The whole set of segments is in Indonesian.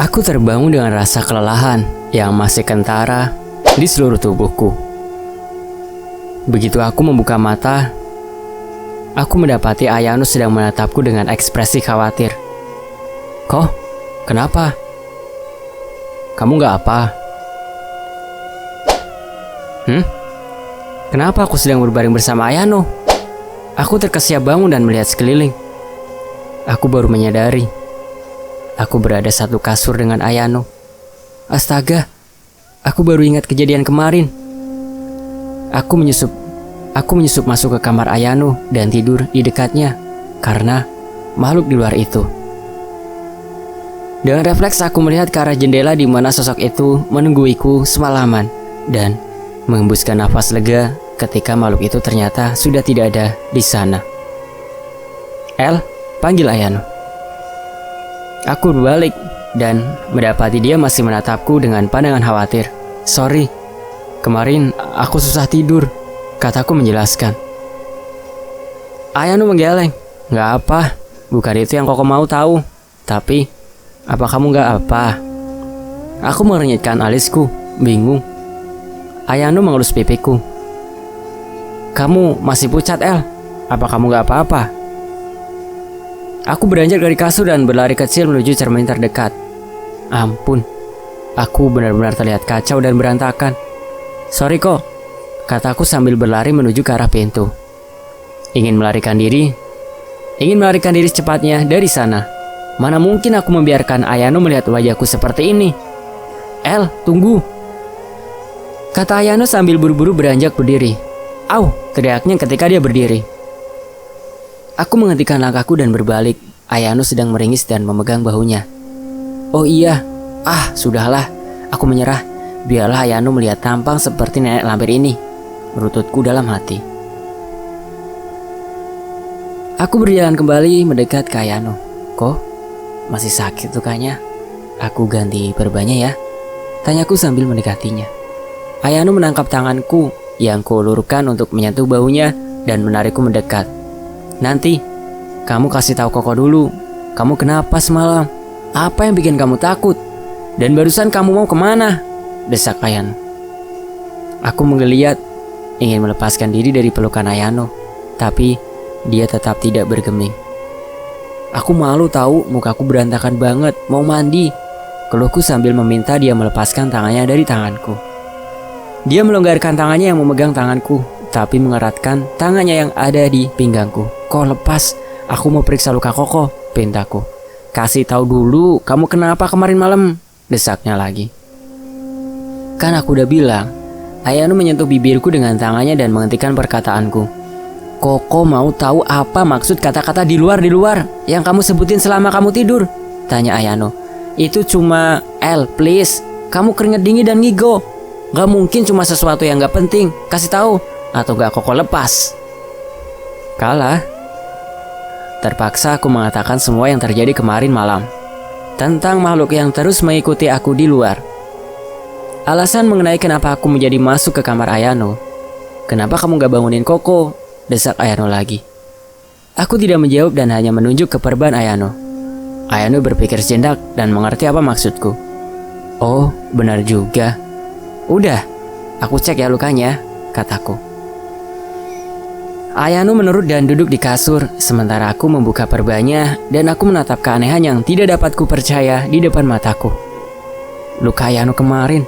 Aku terbangun dengan rasa kelelahan yang masih kentara di seluruh tubuhku. Begitu aku membuka mata, aku mendapati Ayano sedang menatapku dengan ekspresi khawatir. "Kok? Kenapa? Kamu gak apa?" Kenapa aku sedang berbaring bersama Ayano? Aku terkesiap bangun dan melihat sekeliling. Aku baru menyadari aku berada satu kasur dengan Ayano. Astaga, aku baru ingat kejadian kemarin. Aku menyusup masuk ke kamar Ayano dan tidur di dekatnya karena makhluk di luar itu. Dengan refleks aku melihat ke arah jendela di mana sosok itu menungguiku semalaman dan menghembuskan nafas lega ketika makhluk itu ternyata sudah tidak ada di sana. "El," panggil Ayano. Aku berbalik dan mendapati dia masih menatapku dengan pandangan khawatir. "Sorry, kemarin aku susah tidur," kataku menjelaskan. Ayano menggeleng. "Gak apa, bukan itu yang koko mau tahu. Tapi, apa kamu gak apa?" Aku mengernyitkan alisku, bingung. Ayano mengelus pipiku. "Kamu masih pucat, El. Apa kamu gak apa-apa?" Aku beranjak dari kasur dan berlari kecil menuju cermin terdekat. Ampun, aku benar-benar terlihat kacau dan berantakan. "Sorry kok," kataku sambil berlari menuju ke arah pintu. Ingin melarikan diri secepatnya dari sana. Mana mungkin aku membiarkan Ayano melihat wajahku seperti ini. "El, tunggu," kata Ayano sambil buru-buru beranjak berdiri. "Au!" teriaknya ketika dia berdiri. Aku menghentikan langkahku dan berbalik. Ayano sedang meringis dan memegang bahunya. "Oh iya, sudahlah." Aku menyerah. Biarlah Ayano melihat tampang seperti nenek lampir ini, berututku dalam hati. Aku berjalan kembali mendekat ke Ayano. "Kok masih sakit lukanya? Aku ganti perbannya ya?" tanyaku sambil mendekatinya. Ayano menangkap tanganku yang kuulurkan untuk menyentuh bahunya dan menarikku mendekat. "Nanti, kamu kasih tahu Koko dulu. Kamu kenapa semalam? Apa yang bikin kamu takut? Dan barusan kamu mau kemana?" desak Ayano. Aku menggeliat, ingin melepaskan diri dari pelukan Ayano, tapi dia tetap tidak bergeming. "Aku malu tahu, mukaku berantakan banget, mau mandi," keluhku sambil meminta dia melepaskan tangannya dari tanganku. Dia melonggarkan tangannya yang memegang tanganku, tapi mengeratkan tangannya yang ada di pinggangku. "Kok lepas? Aku mau periksa luka Koko," pintaku. "Kasih tahu dulu, kamu kenapa kemarin malam?" desaknya lagi. "Kan aku udah bilang." Ayano menyentuh bibirku dengan tangannya dan menghentikan perkataanku. "Koko mau tahu apa maksud kata-kata di luar yang kamu sebutin selama kamu tidur?" tanya Ayano. "Itu cuma, El, please. Kamu keringet dingin dan ngigo. Gak mungkin cuma sesuatu yang gak penting. Kasih tahu, atau gak Koko lepas." Kalah. Terpaksa aku mengatakan semua yang terjadi kemarin malam tentang makhluk yang terus mengikuti aku di luar. Alasan mengenai kenapa aku menjadi masuk ke kamar Ayano. "Kenapa kamu gak bangunin Koko?" desak Ayano lagi. Aku tidak menjawab dan hanya menunjuk ke perban Ayano. Ayano berpikir sejenak dan mengerti apa maksudku. "Oh, benar juga. Udah, aku cek ya lukanya," kataku. Ayano menurut dan duduk di kasur, sementara aku membuka perbannya dan aku menatap keanehan yang tidak dapat kupercaya di depan mataku. Luka Ayano kemarin,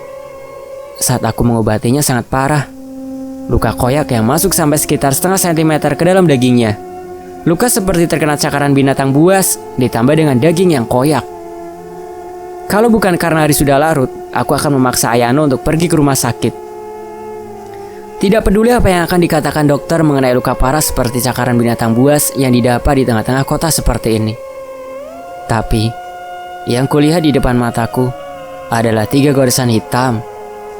saat aku mengobatinya sangat parah. Luka koyak yang masuk sampai sekitar setengah sentimeter ke dalam dagingnya. Luka seperti terkena cakaran binatang buas, ditambah dengan daging yang koyak. Kalau bukan karena hari sudah larut, aku akan memaksa Ayano untuk pergi ke rumah sakit. Tidak peduli apa yang akan dikatakan dokter mengenai luka parah seperti cakaran binatang buas yang didapat di tengah-tengah kota seperti ini. Tapi, yang kulihat di depan mataku adalah 3 goresan hitam,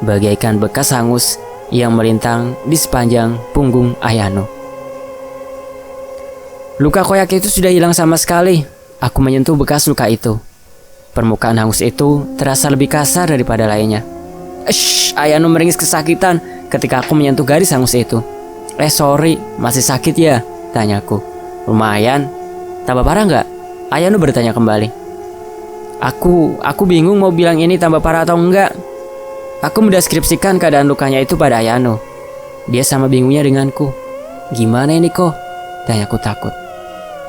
bagaikan bekas hangus yang melintang di sepanjang punggung Ayano. Luka koyak itu sudah hilang sama sekali. Aku menyentuh bekas luka itu. Permukaan hangus itu terasa lebih kasar daripada lainnya. Ayano meringis kesakitan ketika aku menyentuh garis hangus itu. Sorry, masih sakit ya?" tanyaku. "Lumayan. Tambah parah nggak?" Ayano bertanya kembali. Aku bingung mau bilang ini tambah parah atau enggak. Aku mendeskripsikan keadaan lukanya itu pada Ayano. Dia sama bingungnya denganku. Gimana ini kok? Tanyaku takut.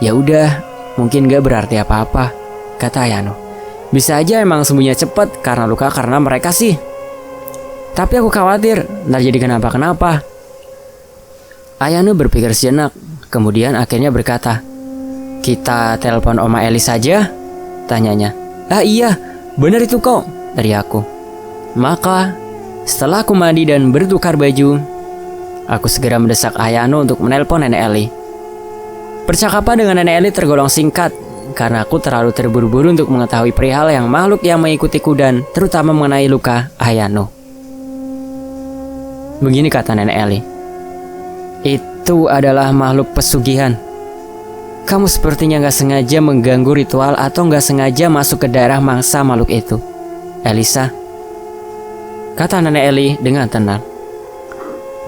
Ya udah, mungkin gak berarti apa-apa, kata Ayano. Bisa aja emang sembuhnya cepet karena luka karena mereka sih. Tapi aku khawatir ntar jadi kenapa-kenapa. Ayano berpikir sejenak, kemudian akhirnya berkata, "Kita telepon Oma Eli saja?" Tanyanya. "Ah iya, benar itu kok," dari aku. Maka setelah aku mandi dan bertukar baju, aku segera mendesak Ayano untuk menelpon Nenek Eli. Percakapan dengan Nenek Eli tergolong singkat karena aku terlalu terburu-buru untuk mengetahui perihal yang makhluk yang mengikutiku dan terutama mengenai luka Ayano. Begini kata Nenek Eli. "Itu adalah makhluk pesugihan. Kamu sepertinya gak sengaja mengganggu ritual atau gak sengaja masuk ke daerah mangsa makhluk itu, Elisa," kata Nenek Eli dengan tenang.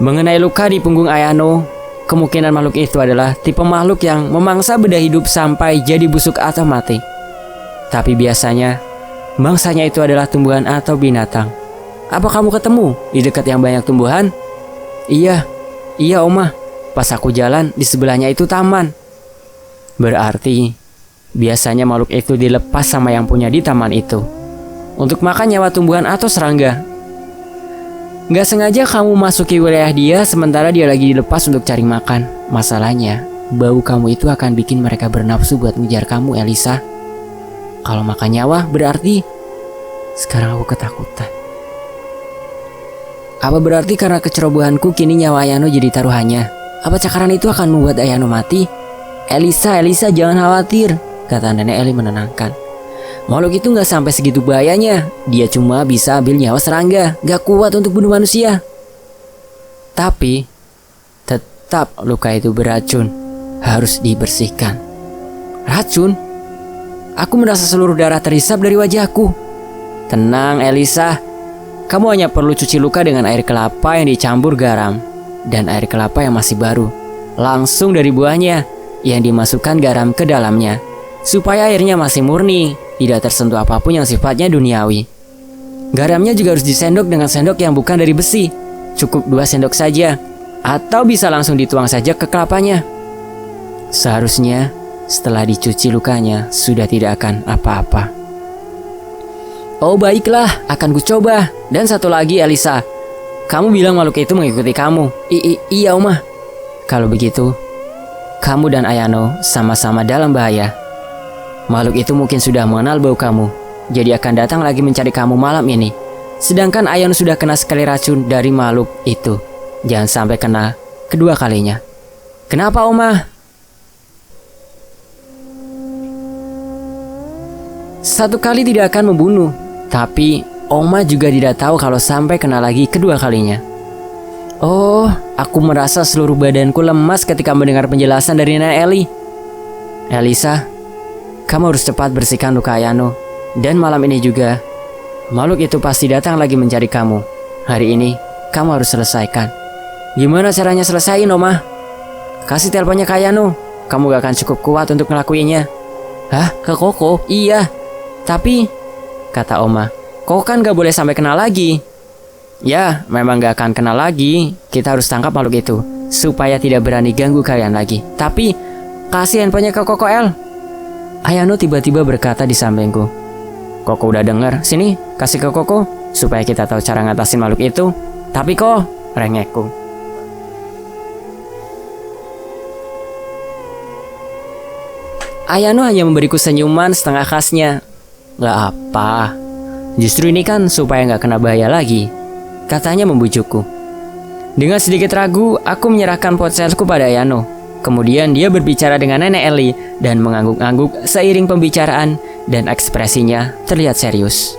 "Mengenai luka di punggung Ayano, kemungkinan makhluk itu adalah tipe makhluk yang memangsa benda hidup sampai jadi busuk atau mati. Tapi biasanya, mangsanya itu adalah tumbuhan atau binatang. Apa kamu ketemu di dekat yang banyak tumbuhan?" Iya Oma. Pas aku jalan, di sebelahnya itu taman." Berarti, biasanya makhluk itu dilepas sama yang punya di taman itu untuk makan nyawa tumbuhan atau serangga. Gak sengaja kamu masuki wilayah dia sementara dia lagi dilepas untuk cari makan. Masalahnya, bau kamu itu akan bikin mereka bernafsu buat ngejar kamu, Elisa. Kalau makan nyawa, berarti sekarang aku ketakutan. Apa berarti karena kecerobohanku kini nyawa Ayano jadi taruhannya? Apa cakaran itu akan membuat Ayano mati? Elisa, jangan khawatir," kata Nenek Eli menenangkan. "Makhluk itu gak sampai segitu bahayanya. Dia cuma bisa ambil nyawa serangga, gak kuat untuk bunuh manusia. Tapi tetap luka itu beracun, harus dibersihkan." "Racun?" Aku merasa seluruh darah terhisap dari wajahku. "Tenang Elisa, kamu hanya perlu cuci luka dengan air kelapa yang dicampur garam dan air kelapa yang masih baru, langsung dari buahnya yang dimasukkan garam ke dalamnya, supaya airnya masih murni, tidak tersentuh apapun yang sifatnya duniawi. Garamnya juga harus disendok dengan sendok yang bukan dari besi, cukup 2 sendok saja, atau bisa langsung dituang saja ke kelapanya. Seharusnya setelah dicuci lukanya sudah tidak akan apa-apa." "Oh baiklah, akan kucoba. Dan satu lagi Elisa, kamu bilang makhluk itu mengikuti kamu." Iya Oma." "Kalau begitu, kamu dan Ayano sama-sama dalam bahaya. Makhluk itu mungkin sudah mengenal bau kamu, jadi akan datang lagi mencari kamu malam ini. Sedangkan Ayano sudah kena sekali racun dari makhluk itu. Jangan sampai kena kedua kalinya." "Kenapa Oma?" "Satu kali tidak akan membunuh, tapi Oma juga tidak tahu kalau sampai kena lagi kedua kalinya." "Oh, aku merasa seluruh badanku lemas ketika mendengar penjelasan dari Nenek Eli. Elisa, kamu harus cepat bersihkan luka Ayano. Dan malam ini juga, makhluk itu pasti datang lagi mencari kamu. Hari ini, kamu harus selesaikan." "Gimana caranya selesaiin Oma?" "Kasih teleponnya ke Ayano. Kamu gak akan cukup kuat untuk ngelakuinnya." "Hah? Ke Koko?" "Iya. Tapi," kata Oma, "Koko kan gak boleh sampai kena lagi." "Ya, memang gak akan kena lagi. Kita harus tangkap makhluk itu supaya tidak berani ganggu kalian lagi. Tapi, kasih handphonenya ke Koko El." Ayano tiba-tiba berkata di sampingku. "Koko udah denger. Sini, kasih ke Koko supaya kita tahu cara ngatasin makhluk itu." "Tapi kok," rengekku. Ayano hanya memberiku senyuman setengah khasnya. "Gak apa, justru ini kan supaya gak kena bahaya lagi," katanya membujukku. Dengan sedikit ragu, aku menyerahkan ponselku pada Ayano. Kemudian dia berbicara dengan Nenek Eli dan mengangguk-angguk seiring pembicaraan dan ekspresinya terlihat serius.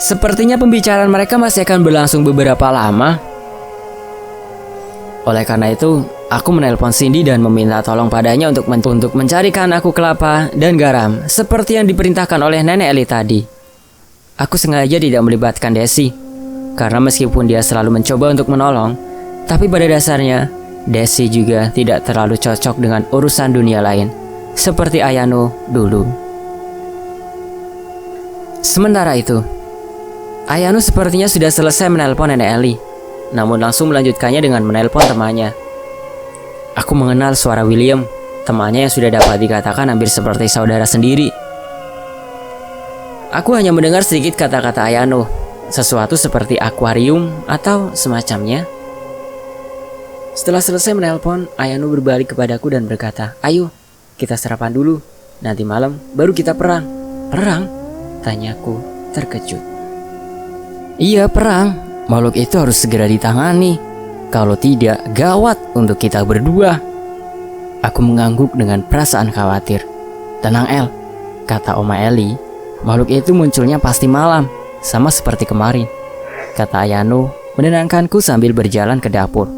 Sepertinya pembicaraan mereka masih akan berlangsung beberapa lama. Oleh karena itu, aku menelpon Cindy dan meminta tolong padanya untuk mencarikan aku kelapa dan garam seperti yang diperintahkan oleh Nenek Eli tadi. Aku sengaja tidak melibatkan Desi, karena meskipun dia selalu mencoba untuk menolong, tapi pada dasarnya Desi juga tidak terlalu cocok dengan urusan dunia lain, seperti Ayano dulu. Sementara itu, Ayano sepertinya sudah selesai menelpon Nenek Eli, namun langsung melanjutkannya dengan menelpon temannya. Aku mengenal suara William, temannya yang sudah dapat dikatakan hampir seperti saudara sendiri. Aku hanya mendengar sedikit kata-kata Ayano, sesuatu seperti akuarium atau semacamnya. Setelah selesai menelpon, Ayano berbalik kepadaku dan berkata, "Ayo, kita sarapan dulu. Nanti malam baru kita perang." "Perang?" tanyaku terkejut. "Iya, perang. Makhluk itu harus segera ditangani. Kalau tidak, gawat untuk kita berdua." Aku mengangguk dengan perasaan khawatir. "Tenang, El," kata Oma Eli. "Makhluk itu munculnya pasti malam, sama seperti kemarin," kata Ayano menenangkanku sambil berjalan ke dapur.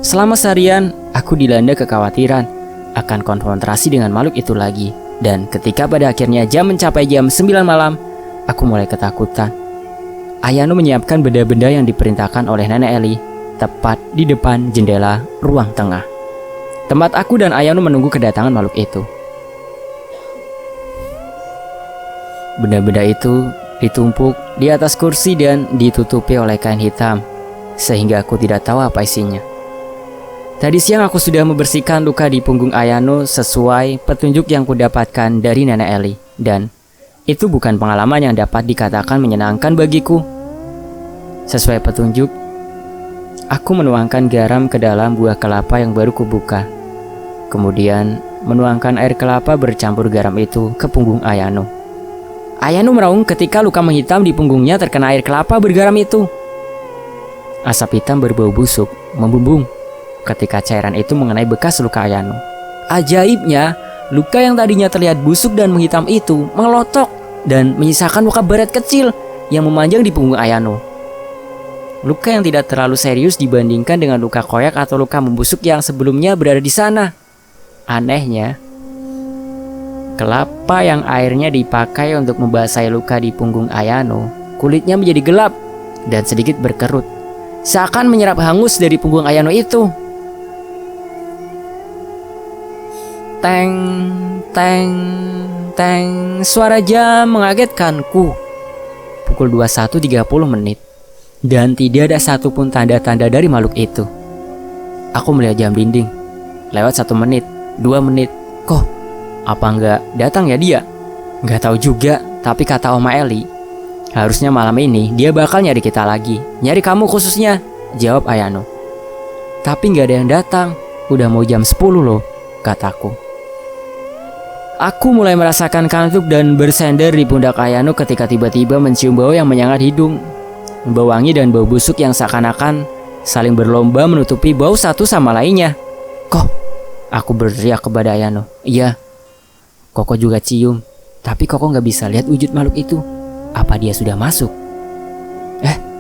Selama seharian, aku dilanda kekhawatiran akan konfrontasi dengan makhluk itu lagi. Dan ketika pada akhirnya jam mencapai jam 9 malam, aku mulai ketakutan. Ayano menyiapkan benda-benda yang diperintahkan oleh Nenek Eli tepat di depan jendela ruang tengah, tempat aku dan Ayano menunggu kedatangan makhluk itu. Benda-benda itu ditumpuk di atas kursi dan ditutupi oleh kain hitam, sehingga aku tidak tahu apa isinya. Tadi siang aku sudah membersihkan luka di punggung Ayano sesuai petunjuk yang kudapatkan dari Nenek Eli, dan itu bukan pengalaman yang dapat dikatakan menyenangkan bagiku. Sesuai petunjuk, aku menuangkan garam ke dalam buah kelapa yang baru kubuka. Kemudian menuangkan air kelapa bercampur garam itu ke punggung Ayano. Ayano meraung ketika luka menghitam di punggungnya terkena air kelapa bergaram itu. Asap hitam berbau busuk membumbung ketika cairan itu mengenai bekas luka Ayano. Ajaibnya, luka yang tadinya terlihat busuk dan menghitam itu melotok dan menyisakan luka baret kecil yang memanjang di punggung Ayano. Luka yang tidak terlalu serius dibandingkan dengan luka koyak atau luka membusuk yang sebelumnya berada di sana. Anehnya, kelapa yang airnya dipakai untuk membasahi luka di punggung Ayano, kulitnya menjadi gelap dan sedikit berkerut, seakan menyerap hangus dari punggung Ayano itu. Teng, teng, teng, suara jam mengagetkanku. Pukul 21.30 dan tidak ada satupun tanda-tanda dari makhluk itu. Aku melihat jam dinding. Lewat 1 menit, 2 menit. Kok, apa enggak datang ya dia? Enggak tahu juga, tapi kata Oma Eli, harusnya malam ini dia bakal nyari kita lagi. Nyari kamu khususnya, jawab Ayano. Tapi enggak ada yang datang. Udah mau jam 10 loh, kataku. Aku mulai merasakan kantuk dan bersender di pundak Ayano ketika tiba-tiba mencium bau yang menyengat hidung. Bau wangi dan bau busuk yang seakan-akan saling berlomba menutupi bau satu sama lainnya. "Kok?" aku berteriak kepada Ayano. "Iya, Koko juga cium, tapi Koko gak bisa lihat wujud makhluk itu. Apa dia sudah masuk?"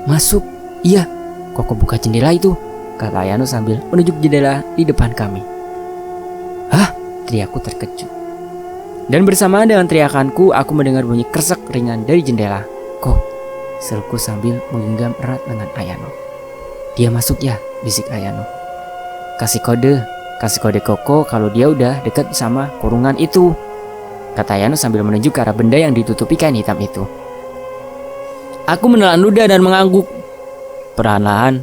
Masuk? Iya, Koko buka jendela itu," kata Ayano sambil menunjuk jendela di depan kami. "Hah?" teriakku terkejut. Dan bersamaan dengan teriakanku, aku mendengar bunyi kresek ringan dari jendela. "Kok?" seruku sambil menggenggam erat dengan Ayano. "Dia masuk ya," bisik Ayano. Kasih kode Koko kalau dia udah dekat sama kurungan itu," kata Ayano sambil menunjuk ke arah benda yang ditutupi kain hitam itu. Aku menelan ludah dan mengangguk. Perlahan-lahan,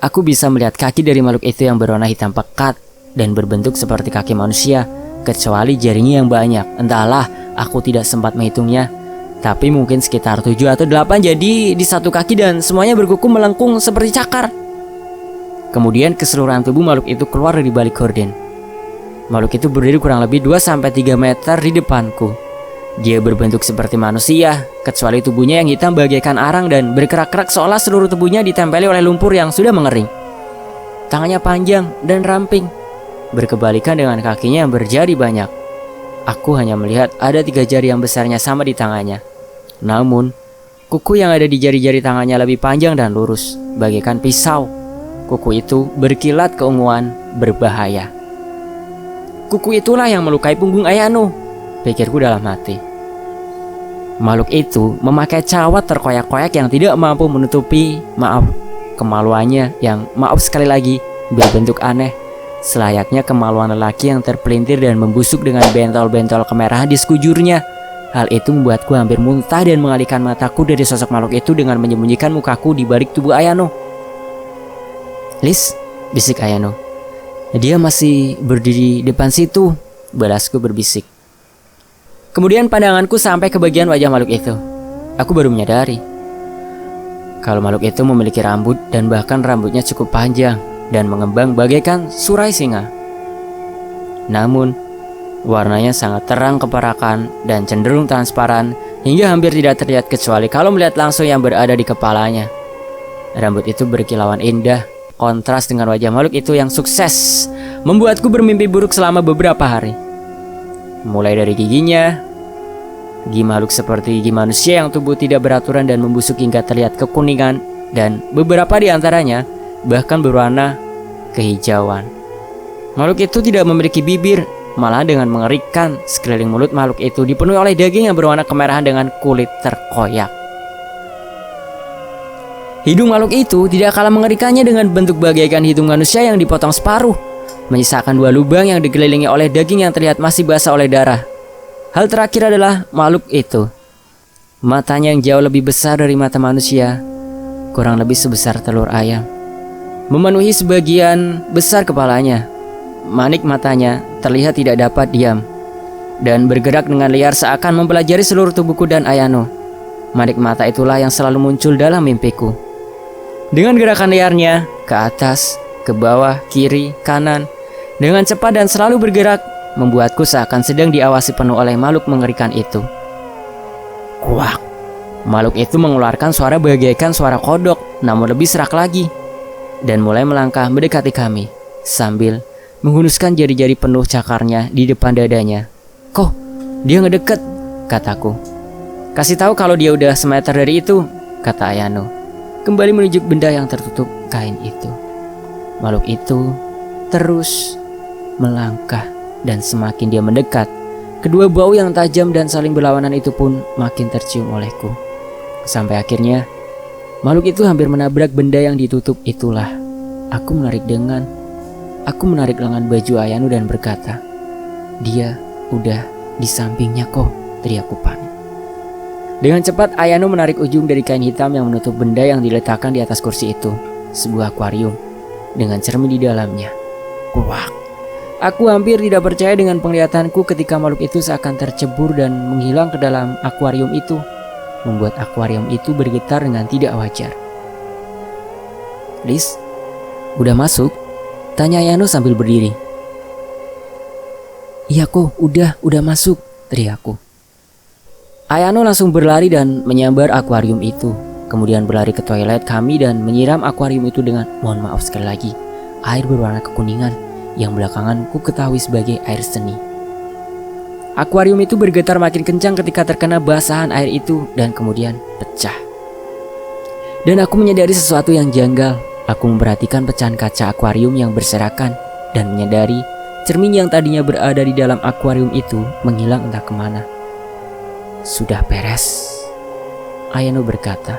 aku bisa melihat kaki dari makhluk itu yang berwarna hitam pekat dan berbentuk seperti kaki manusia, kecuali jarinya yang banyak. Entahlah, aku tidak sempat menghitungnya, tapi mungkin sekitar 7 atau 8 jadi di satu kaki dan semuanya berkuku melengkung seperti cakar. Kemudian keseluruhan tubuh makhluk itu keluar dari balik gorden. Makhluk itu berdiri kurang lebih 2-3 meter di depanku. Dia berbentuk seperti manusia, kecuali tubuhnya yang hitam bagaikan arang dan berkerak-kerak seolah seluruh tubuhnya ditempeli oleh lumpur yang sudah mengering. Tangannya panjang dan ramping, berkebalikan dengan kakinya yang berjari banyak. Aku hanya melihat ada 3 jari yang besarnya sama di tangannya. Namun, kuku yang ada di jari-jari tangannya lebih panjang dan lurus, bagaikan pisau. Kuku itu berkilat keunguan berbahaya. Kuku itulah yang melukai punggung Ayano, pikirku dalam hati. Makhluk itu memakai cawat terkoyak-koyak yang tidak mampu menutupi kemaluannya yang, maaf sekali lagi, berbentuk aneh, selayaknya kemaluan lelaki yang terpelintir dan membusuk dengan bentol-bentol kemerahan di sekujurnya. Hal itu membuatku hampir muntah dan mengalihkan mataku dari sosok makhluk itu dengan menyembunyikan mukaku di balik tubuh Ayano. "Lis," bisik Ayano. "Dia masih berdiri depan situ," balasku berbisik. Kemudian pandanganku sampai ke bagian wajah makhluk itu. Aku baru menyadari kalau makhluk itu memiliki rambut dan bahkan rambutnya cukup panjang dan mengembang bagaikan surai singa. Namun, warnanya sangat terang keperakan dan cenderung transparan hingga hampir tidak terlihat kecuali kalau melihat langsung yang berada di kepalanya. Rambut itu berkilauan indah, kontras dengan wajah makhluk itu yang sukses membuatku bermimpi buruk selama beberapa hari. Mulai dari giginya, gigi makhluk seperti gigi manusia yang tubuh tidak beraturan dan membusuk hingga terlihat kekuningan, dan beberapa di antaranya bahkan berwarna kehijauan. Makhluk itu tidak memiliki bibir, malah dengan mengerikan sekeliling mulut makhluk itu dipenuhi oleh daging yang berwarna kemerahan dengan kulit terkoyak. Hidung makhluk itu tidak kalah mengerikannya dengan bentuk bagaikan hidung manusia yang dipotong separuh, menyisakan 2 lubang yang dikelilingi oleh daging yang terlihat masih basah oleh darah. Hal terakhir adalah makhluk itu. Matanya yang jauh lebih besar dari mata manusia, kurang lebih sebesar telur ayam, memenuhi sebagian besar kepalanya. Manik matanya terlihat tidak dapat diam dan bergerak dengan liar seakan mempelajari seluruh tubuhku dan Ayano. Manik mata itulah yang selalu muncul dalam mimpiku. Dengan gerakan liarnya, ke atas, ke bawah, kiri, kanan, dengan cepat dan selalu bergerak, membuatku seakan sedang diawasi penuh oleh makhluk mengerikan itu. Kuak. Makhluk itu mengeluarkan suara bagaikan suara kodok, namun lebih serak lagi, dan mulai melangkah mendekati kami, sambil menghunuskan jari-jari penuh cakarnya di depan dadanya. "Kok, dia ngedeket," kataku. "Kasih tahu kalau dia udah semeter dari itu," kata Ayano, kembali menunjuk benda yang tertutup kain itu. Makhluk itu terus melangkah. Dan semakin dia mendekat, kedua bau yang tajam dan saling berlawanan itu pun makin tercium olehku. Sampai akhirnya, makhluk itu hampir menabrak benda yang ditutup itulah. Aku menarik lengan baju Ayano dan berkata, "Dia udah di sampingnya kok," teriakku panik. Dengan cepat Ayano menarik ujung dari kain hitam yang menutup benda yang diletakkan di atas kursi itu, sebuah akuarium dengan cermin di dalamnya. Kuak. Aku hampir tidak percaya dengan penglihatanku ketika makhluk itu seakan tercebur dan menghilang ke dalam akuarium itu, membuat akuarium itu bergetar dengan tidak wajar. "Lis, udah masuk?" tanya Ayano sambil berdiri. "Iya kok, udah masuk," teriakku. Ayano langsung berlari dan menyambar akuarium itu, kemudian berlari ke toilet kami dan menyiram akuarium itu dengan, mohon maaf sekali lagi, air berwarna kekuningan yang belakangan ku ketahui sebagai air seni. Akuarium itu bergetar makin kencang ketika terkena basahan air itu dan kemudian pecah. Dan aku menyadari sesuatu yang janggal. Aku memperhatikan pecahan kaca akuarium yang berserakan dan menyadari cermin yang tadinya berada di dalam akuarium itu menghilang entah kemana. "Sudah beres," Ayano berkata.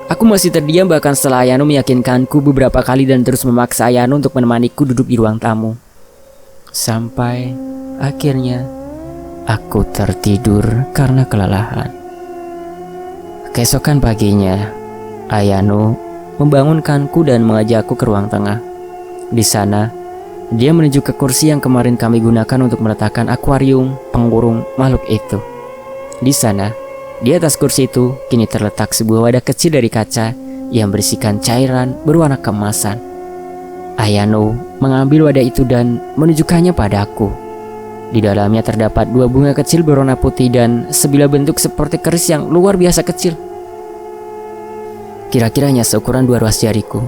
Aku masih terdiam bahkan setelah Ayano meyakinkanku beberapa kali dan terus memaksa Ayano untuk menemaniku duduk di ruang tamu. Sampai akhirnya aku tertidur karena kelelahan. Keesokan paginya, Ayano membangunkanku dan mengajakku ke ruang tengah. Di sana, dia menuju ke kursi yang kemarin kami gunakan untuk meletakkan akuarium pengurung makhluk itu. Di sana, di atas kursi itu kini terletak sebuah wadah kecil dari kaca yang berisikan cairan berwarna keemasan. Ayano mengambil wadah itu dan menunjukkannya padaku. Di dalamnya terdapat 2 bunga kecil berwarna putih dan sebilah bentuk seperti keris yang luar biasa kecil. Kira-kiranya seukuran 2 ruas jariku.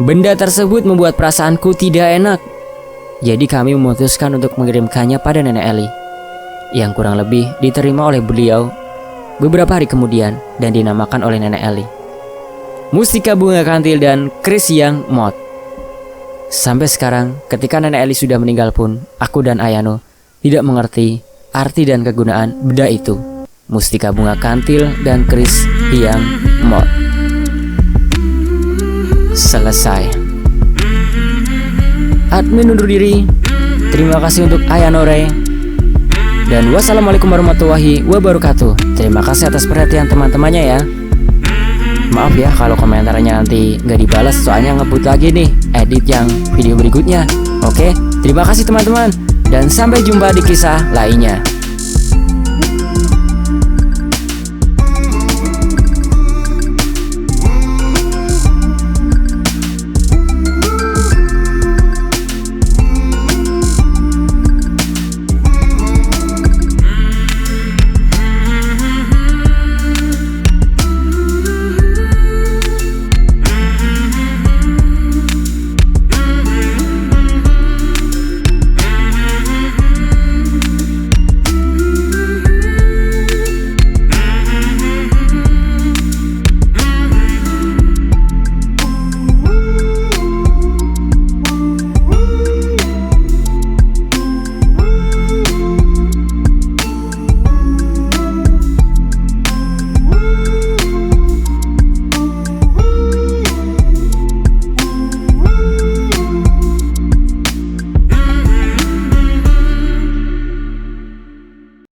Benda tersebut membuat perasaanku tidak enak. Jadi kami memutuskan untuk mengirimkannya pada Nenek Eli, yang kurang lebih diterima oleh beliau beberapa hari kemudian dan dinamakan oleh Nenek Eli Mustika Bunga Kantil dan Keris Yang Mot. Sampai sekarang, ketika Nenek Eli sudah meninggal pun, aku dan Ayano tidak mengerti arti dan kegunaan benda itu, Mustika Bunga Kantil dan Keris Yang Mot. Selesai. admin undur diri. Terima kasih untuk Ayanore. Dan wassalamualaikum warahmatullahi wabarakatuh. Terima kasih atas perhatian teman-temannya ya. Maaf ya kalau komentarnya nanti nggak dibalas, soalnya ngebut lagi nih edit yang video berikutnya. Oke, terima kasih teman-teman, dan sampai jumpa di kisah lainnya.